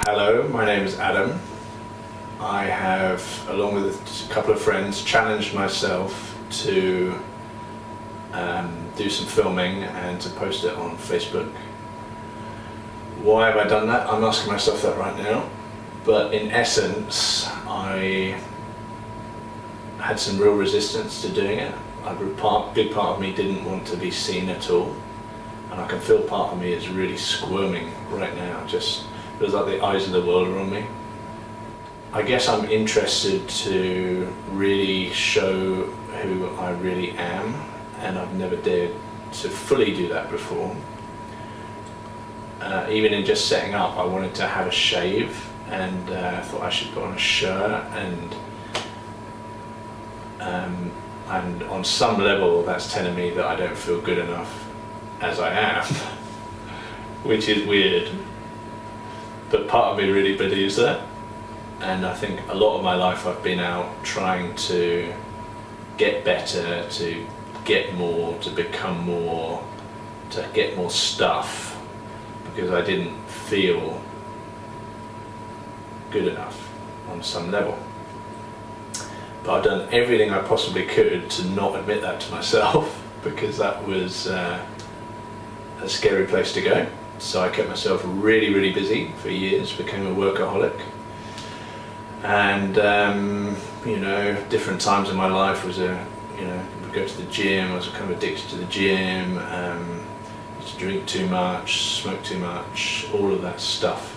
Hello, my name is Adam. I have, along with a couple of friends, challenged myself to do some filming and to post it on Facebook. Why have I done that? I'm asking myself that right now. But in essence, I had some real resistance to doing it. A big part of me didn't want to be seen at all. And I can feel part of me is really squirming right now. Just feels like the eyes of the world are on me. I guess I'm interested to really show who I really am, and I've never dared to fully do that before. Even in just setting up, I wanted to have a shave, and I thought I should put on a shirt, and on some level that's telling me that I don't feel good enough as I am, which is weird. But part of me really believes that, and I think a lot of my life I've been out trying to get better, to get more, to become more, to get more stuff, because I didn't feel good enough on some level. But I've done everything I possibly could to not admit that to myself, because that was a scary place to go. So I kept myself really, really busy for years, became a workaholic. And, you know, different times in my life was would go to the gym. I was kind of addicted to the gym, used to drink too much, smoke too much, all of that stuff.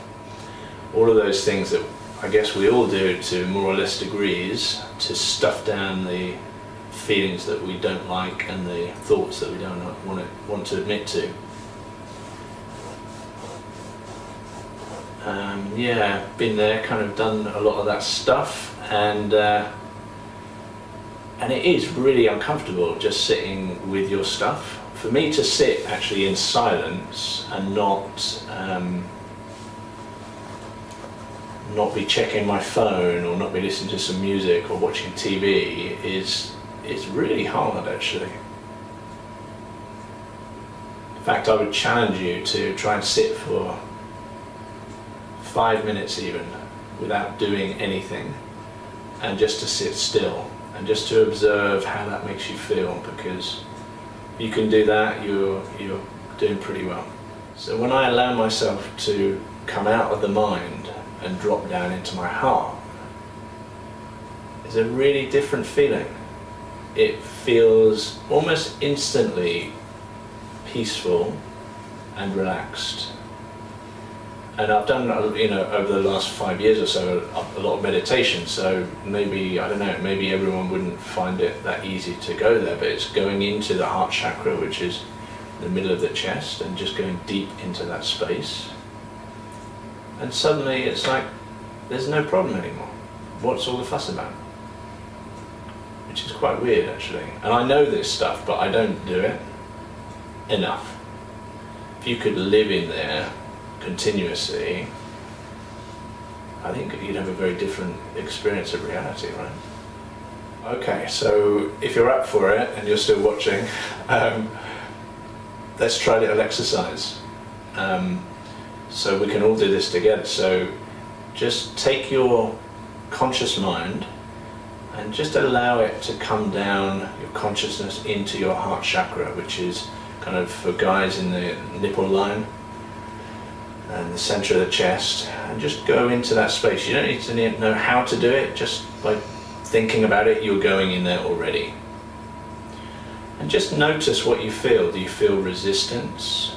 All of those things that I guess we all do to more or less degrees to stuff down the feelings that we don't like and the thoughts that we don't want to admit to. Yeah, been there, kind of done a lot of that stuff, and it is really uncomfortable just sitting with your stuff. For me to sit actually in silence and not be checking my phone or not be listening to some music or watching TV is really hard actually. In fact, I would challenge you to try and sit for 5 minutes even without doing anything, and just to sit still and just to observe how that makes you feel, because if you can do that, you're doing pretty well. So when I allow myself to come out of the mind and drop down into my heart, it's a really different feeling. It feels almost instantly peaceful and relaxed. And I've done, over the last 5 years or so, a lot of meditation, so maybe, I don't know, maybe everyone wouldn't find it that easy to go there, but it's going into the heart chakra, which is the middle of the chest, and just going deep into that space. And suddenly it's like, there's no problem anymore. What's all the fuss about? Which is quite weird actually. And I know this stuff, but I don't do it enough. If you could live in there continuously, I think you'd have a very different experience of reality, right? Okay, so if you're up for it and you're still watching, let's try a little exercise. So we can all do this together. So just take your conscious mind and just allow it to come down, your consciousness, into your heart chakra, which is kind of, for guys, in the nipple line and the center of the chest, and just go into that space. You don't need to know how to do it, just by thinking about it, you're going in there already. And just notice what you feel. Do you feel resistance?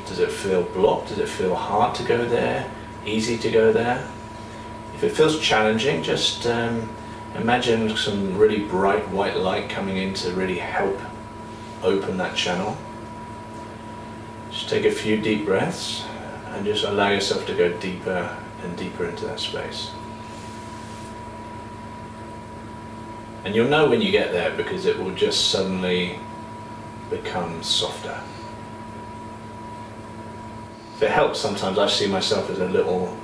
Does it feel blocked? Does it feel hard to go there? Easy to go there? If it feels challenging, just imagine some really bright white light coming in to really help open that channel. Just take a few deep breaths and just allow yourself to go deeper and deeper into that space. And you'll know when you get there, because it will just suddenly become softer. If it helps, sometimes I see myself as a little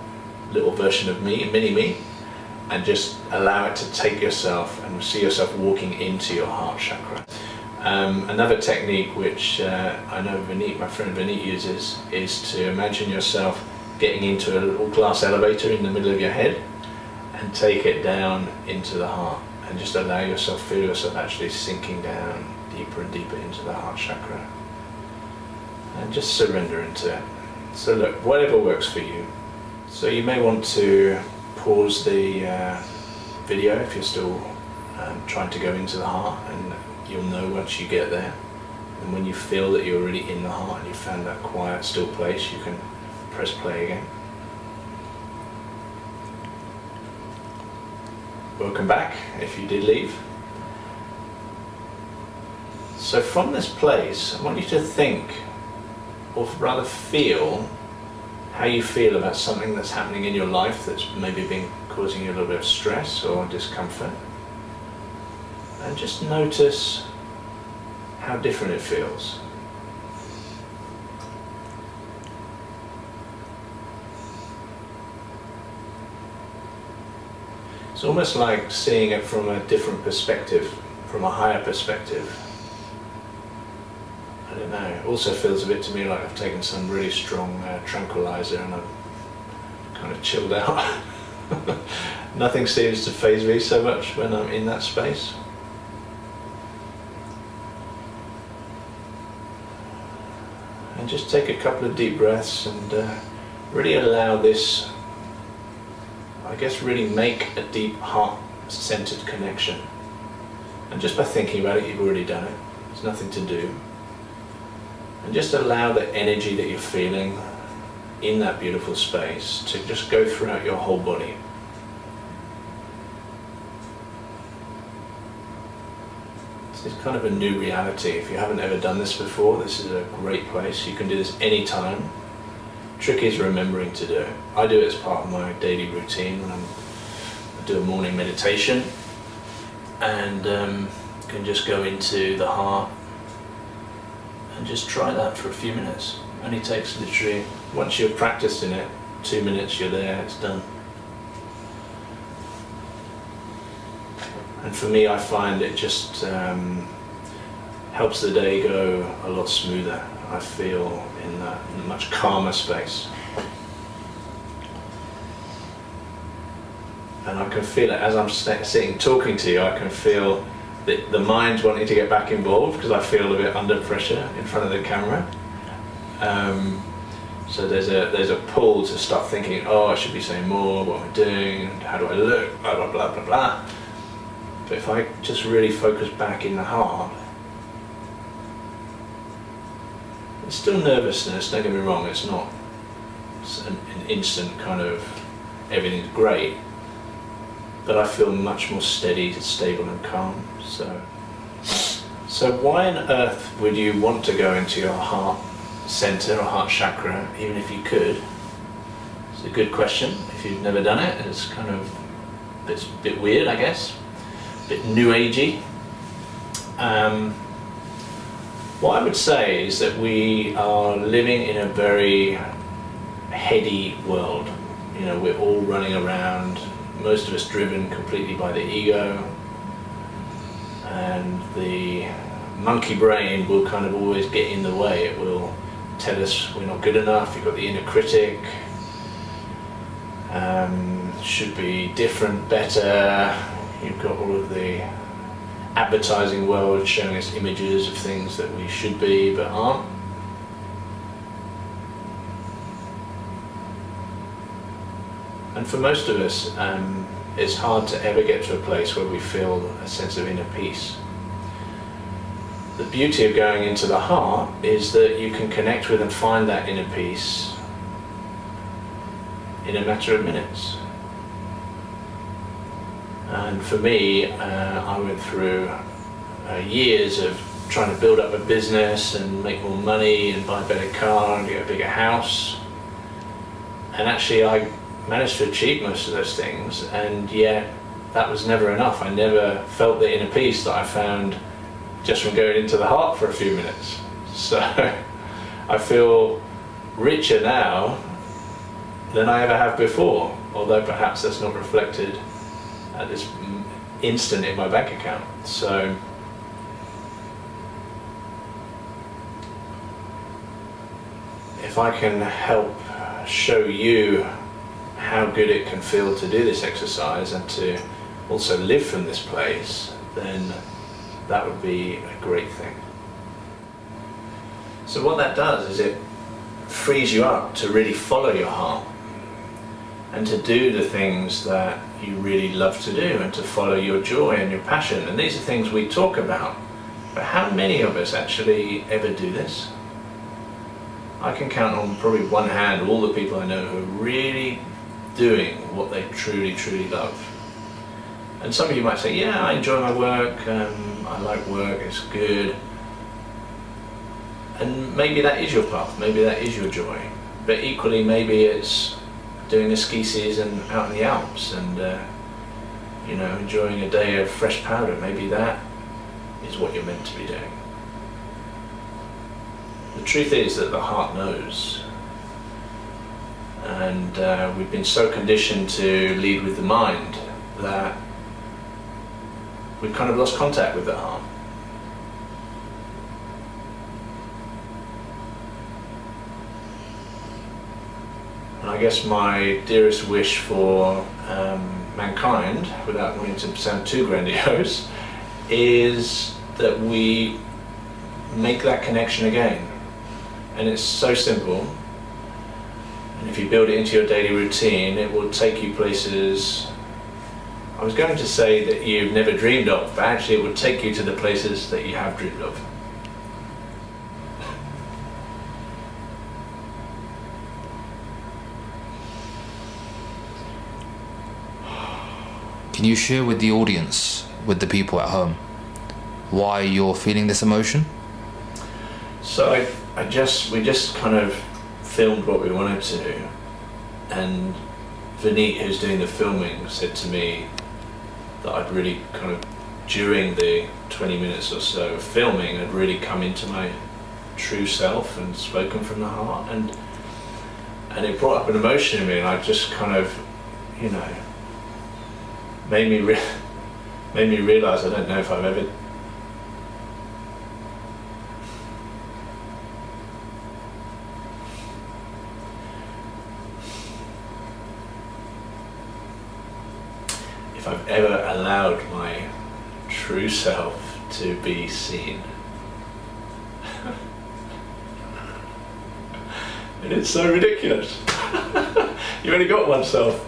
version of me, mini-me, and just allow it to take yourself and see yourself walking into your heart chakra. Another technique which I know my friend Vineet uses, is to imagine yourself getting into a little glass elevator in the middle of your head, and take it down into the heart, and just allow yourself, feel yourself actually sinking down deeper and deeper into the heart chakra, and just surrender into it. So look, whatever works for you. So you may want to pause the video if you're still trying to go into the heart, and you'll know once you get there. And when you feel that you're already in the heart and you found that quiet, still place, you can press play again. Welcome back, if you did leave. So from this place, I want you to think, or rather feel, how you feel about something that's happening in your life that's maybe been causing you a little bit of stress or discomfort. And just notice how different it feels. It's almost like seeing it from a different perspective, from a higher perspective. I don't know, it also feels a bit to me like I've taken some really strong tranquilizer and I'm kind of chilled out. Nothing seems to faze me so much when I'm in that space. And just take a couple of deep breaths and really allow this, I guess, really make a deep heart-centered connection. And just by thinking about it, you've already done it. There's nothing to do. And just allow the energy that you're feeling in that beautiful space to just go throughout your whole body. This is kind of a new reality. If you haven't ever done this before, this is a great place. You can do this anytime. Trick is remembering to do it. I do it as part of my daily routine when I do a morning meditation, and can just go into the heart and just try that for a few minutes. It only takes literally, once you've practiced in it, 2 minutes, you're there, it's done. And for me, I find it just helps the day go a lot smoother. I feel in a much calmer space. And I can feel it as I'm sitting talking to you. I can feel the mind wanting to get back involved because I feel a bit under pressure in front of the camera. So there's a pull to start thinking, oh, I should be saying more, what am I doing, how do I look, blah blah blah blah blah. But if I just really focus back in the heart, it's still nervousness, don't get me wrong, it's not an instant kind of everything's great, but I feel much more steady, stable and calm. So why on earth would you want to go into your heart center or heart chakra, even if you could? It's a good question. If you've never done it, it's kind of, it's a bit weird, I guess, a bit new agey. What I would say is that we are living in a very heady world. You know, we're all running around, most of us driven completely by the ego, and the monkey brain will kind of always get in the way. It will tell us we're not good enough. You've got the inner critic, should be different, better. You've got all of the advertising world showing us images of things that we should be but aren't. And for most of us, it's hard to ever get to a place where we feel a sense of inner peace. The beauty of going into the heart is that you can connect with and find that inner peace in a matter of minutes. And for me, I went through years of trying to build up a business and make more money and buy a better car and get a bigger house. And actually I managed to achieve most of those things, and yet that was never enough. I never felt the inner peace that I found just from going into the heart for a few minutes. So I feel richer now than I ever have before, although perhaps that's not reflected at this instant in my bank account. So if I can help show you how good it can feel to do this exercise and to also live from this place, then that would be a great thing. So what that does is it frees you up to really follow your heart and to do the things that you really love to do and to follow your joy and your passion. And these are things we talk about, but how many of us actually ever do this? I can count on probably one hand all the people I know who are really doing what they truly, truly love. And some of you might say, yeah, I enjoy my work, I like work, it's good. And maybe that is your path, maybe that is your joy. But equally, maybe it's doing a ski season out in the Alps and you know, enjoying a day of fresh powder. Maybe that is what you're meant to be doing. The truth is that the heart knows. And we've been so conditioned to lead with the mind that we've kind of lost contact with the heart. And I guess my dearest wish for mankind, without wanting to sound too grandiose, is that we make that connection again. And it's so simple. And if you build it into your daily routine, it will take you places, I was going to say that you've never dreamed of, but actually it would take you to the places that you have dreamed of. Can you share with the audience, with the people at home, why you're feeling this emotion? So we just kind of filmed what we wanted to, and Vineet, who's doing the filming, said to me that I'd really kind of, during the 20 minutes or so of filming, I'd really come into my true self and spoken from the heart, and it brought up an emotion in me, and I just kind of, you know, made me realise I don't know if I've ever allowed my true self to be seen. And it's so ridiculous. You've only got one self.